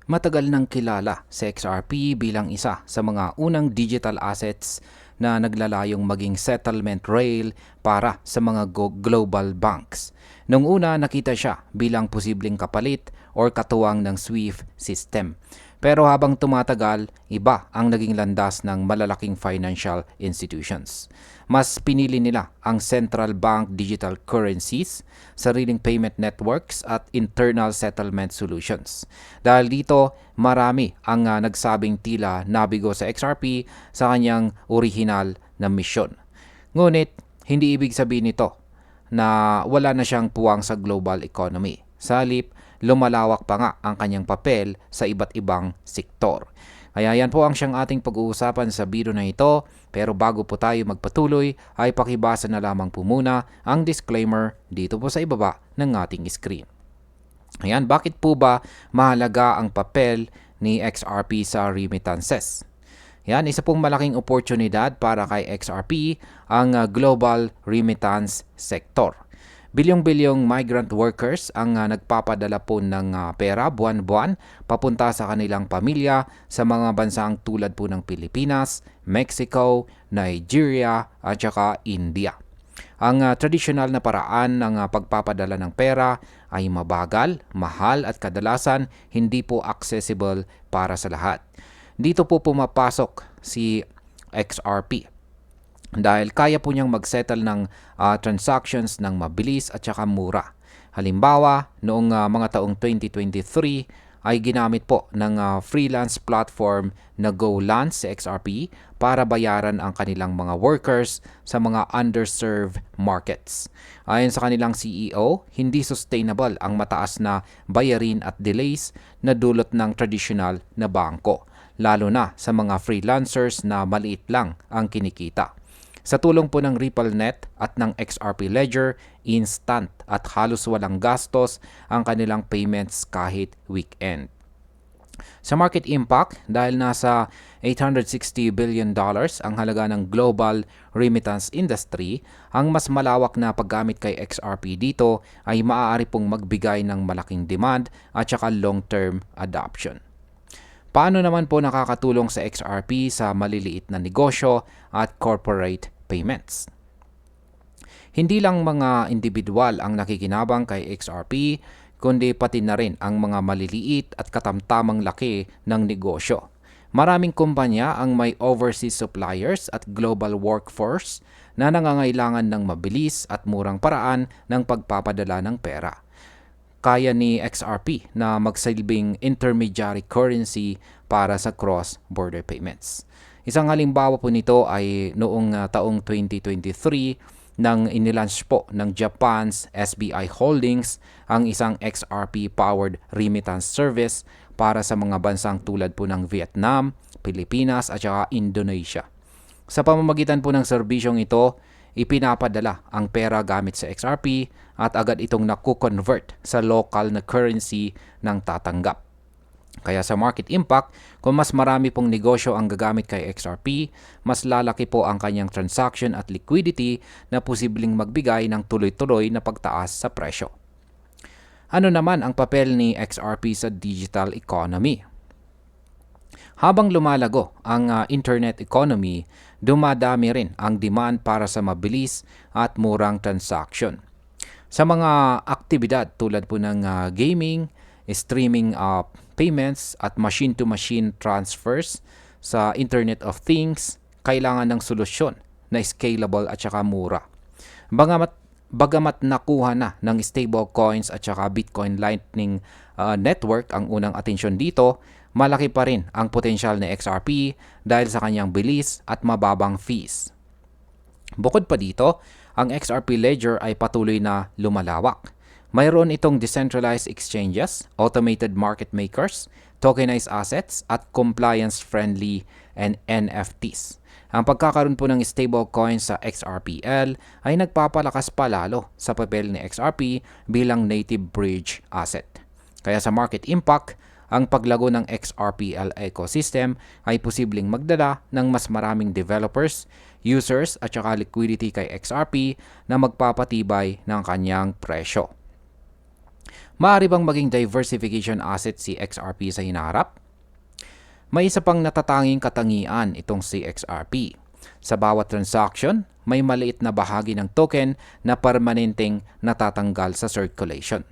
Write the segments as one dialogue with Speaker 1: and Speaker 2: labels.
Speaker 1: Matagal nang kilala si XRP bilang isa sa mga unang digital assets na naglalayong maging settlement rail para sa mga global banks. Noong una nakita siya bilang posibleng kapalit or katuwang ng SWIFT system. Pero habang tumatagal, iba ang naging landas ng malalaking financial institutions. Mas pinili nila ang central bank digital currencies, sariling payment networks at internal settlement solutions. Dahil dito, marami ang nagsabing tila nabigo sa XRP sa kanyang orihinal na misyon. Ngunit, hindi ibig sabihin nito na wala na siyang puwang sa global economy. Sa halip, lumalawak pa nga ang kanyang papel sa iba't ibang sektor. Kaya yan po ang siyang ating pag-uusapan sa video na ito. Pero bago po tayo magpatuloy, ay pakibasa na lamang po muna ang disclaimer dito po sa ibaba ng ating screen. Ayan, bakit po ba mahalaga ang papel ni XRP sa remittances? Yan, isa pong malaking oportunidad para kay XRP ang global remittance sector. Bilyong-bilyong migrant workers ang nagpapadala po ng pera buwan-buwan papunta sa kanilang pamilya sa mga bansang tulad po ng Pilipinas, Mexico, Nigeria at saka India. Ang tradisyonal na paraan ng pagpapadala ng pera ay mabagal, mahal at kadalasan hindi po accessible para sa lahat. Dito po pumapasok si XRP. Dahil kaya po niyang mag-settle ng transactions ng mabilis at saka mura. Halimbawa, noong mga taong 2023 ay ginamit po ng freelance platform na GoLance sa XRP para bayaran ang kanilang mga workers sa mga underserved markets. Ayon sa kanilang CEO, hindi sustainable ang mataas na bayarin at delays na dulot ng traditional na bangko, lalo na sa mga freelancers na maliit lang ang kinikita. Sa tulong po ng RippleNet at ng XRP Ledger, instant at halos walang gastos ang kanilang payments kahit weekend. Sa market impact, dahil nasa $860 billion ang halaga ng global remittance industry, ang mas malawak na paggamit kay XRP dito ay maaari pong magbigay ng malaking demand at saka long-term adoption. Paano naman po nakakatulong sa XRP sa maliliit na negosyo at corporate payments? Hindi lang mga individual ang nakikinabang kay XRP, kundi pati na rin ang mga maliliit at katamtamang laki ng negosyo. Maraming kumpanya ang may overseas suppliers at global workforce na nangangailangan ng mabilis at murang paraan ng pagpapadala ng pera. Kaya ni XRP na magsilbing intermediary currency para sa cross-border payments. Isang halimbawa po nito ay noong taong 2023 nang inilaunch po ng Japan's SBI Holdings ang isang XRP-powered remittance service para sa mga bansang tulad po ng Vietnam, Pilipinas at saka Indonesia. Sa pamamagitan po ng serbisyong ito, ipinapadala ang pera gamit sa XRP at agad itong naku-convert sa local na currency ng tatanggap. Kaya sa market impact, kung mas marami pong negosyo ang gagamit kay XRP, mas lalaki po ang kanyang transaction at liquidity na posibleng magbigay ng tuloy-tuloy na pagtaas sa presyo. Ano naman ang papel ni XRP sa digital economy? Habang lumalago ang internet economy, dumadami rin ang demand para sa mabilis at murang transaction. Sa mga aktibidad tulad po ng gaming, streaming payments at machine-to-machine transfers sa Internet of Things, kailangan ng solusyon na scalable at saka mura. Bagamat nakuha na ng stablecoins at saka Bitcoin Lightning Network ang unang atensyon dito, malaki pa rin ang potensyal ng XRP dahil sa kanyang bilis at mababang fees. Bukod pa dito, ang XRP Ledger ay patuloy na lumalawak. Mayroon itong decentralized exchanges, automated market makers, tokenized assets, at compliance-friendly and NFTs. Ang pagkakaroon po ng stablecoins sa XRPL ay nagpapalakas palalo sa papel ni XRP bilang native bridge asset. Kaya sa market impact, ang paglago ng XRPL ecosystem ay posibleng magdala ng mas maraming developers, users at saka liquidity kay XRP na magpapatibay ng kanyang presyo. Maaari bang maging diversification asset si XRP sa hinaharap? May isa pang natatanging katangian itong si XRP. Sa bawat transaction, may maliit na bahagi ng token na permanenteng natatanggal sa circulation.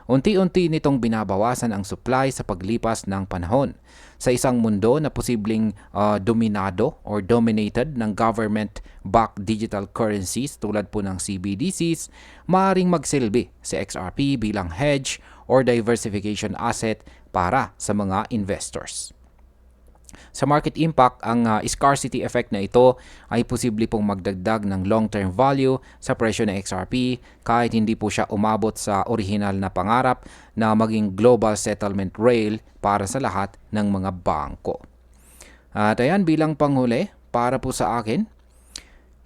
Speaker 1: Unti-unti nitong binabawasan ang supply sa paglipas ng panahon. Sa isang mundo na posibleng dominado or dominated ng government-backed digital currencies tulad po ng CBDCs, maaaring magsilbi si XRP bilang hedge or diversification asset para sa mga investors. Sa market impact, ang scarcity effect na ito ay posible pong magdagdag ng long-term value sa presyo ng XRP kahit hindi po siya umabot sa orihinal na pangarap na maging global settlement rail para sa lahat ng mga bangko. At ayan, bilang panghuli, para po sa akin,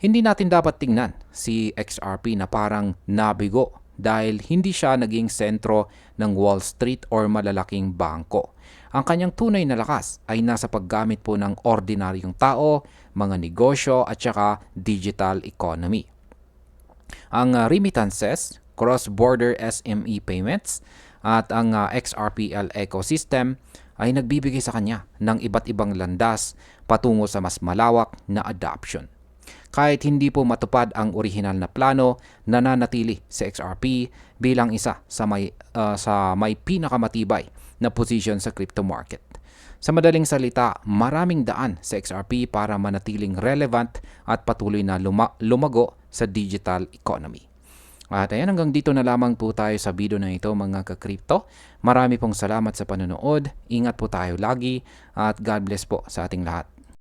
Speaker 1: hindi natin dapat tingnan si XRP na parang nabigo dahil hindi siya naging sentro ng Wall Street or malalaking bangko. Ang kanyang tunay na lakas ay nasa paggamit po ng ordinaryong tao, mga negosyo at saka digital economy. Ang remittances, cross-border SME payments at ang XRPL ecosystem ay nagbibigay sa kanya ng iba't ibang landas patungo sa mas malawak na adoption. Kahit hindi po matupad ang orihinal na plano, nananatili si XRP bilang isa sa may pinakamatibay na position sa crypto market. Sa madaling salita, maraming daan sa XRP para manatiling relevant at patuloy na lumago sa digital economy. At ayan, hanggang dito na lamang po tayo sa video na ito mga ka-crypto. Marami pong salamat sa panonood. Ingat po tayo lagi at God bless po sa ating lahat.